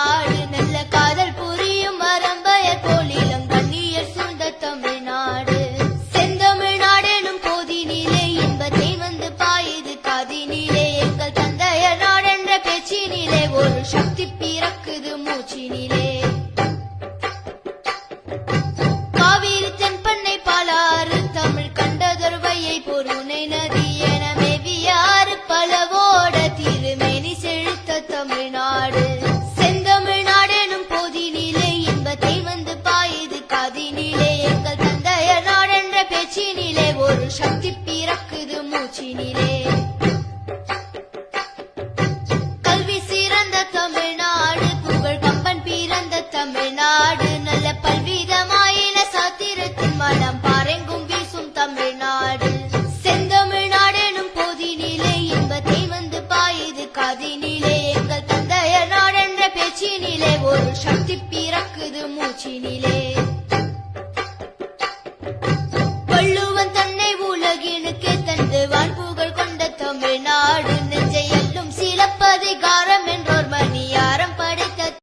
தமிழ்நாடு நல்ல காதல் புரியும் மரம்பயர் போலிலம் கண்ணியர் சூழ்ந்த தமிழ்நாடு செந்தமிழ்நாடெனும் போதினிலே இன்பத்தை வந்து பாயுது காதினிலே எங்கள் தந்தையர் நாடென்ற பேச்சினிலே ஒரு சக்தி பிறக்குது மூச்சினிலே காவிரி தென்பண்ணை பாலாறு தமிழ் கண்டதொரு வையை பொருணை நதி என மேவியாறு பலவோட திருமேனி செழித்த தமிழ்நாடு செந்தமிழ்நாடெனும் போதினிலே இன்பத்தை வந்து பாயுது காதினிலே எங்கள் தந்தையர் நாடென்ற பேச்சினிலே ஒரு சக்தி பிறக்குது மூச்சினிலே கல்வி சிறந்த தமிழ்நாடு புகழ் கம்பன் பிறந்த தமிழ்நாடு நல்ல பல்விதமாயின சாத்திரத்தின் மனம் பாரெங்கும் வீசும் தமிழ்நாடு செந்தமிழ்நாடெனும் போதினிலே இன்பத்தை வந்து பாயுது காதினிலே எங்கள் தந்தையர் நாடென்ற பேச்சினிலே ஒரு சக்தி பிறக்குது மூச்சினிலே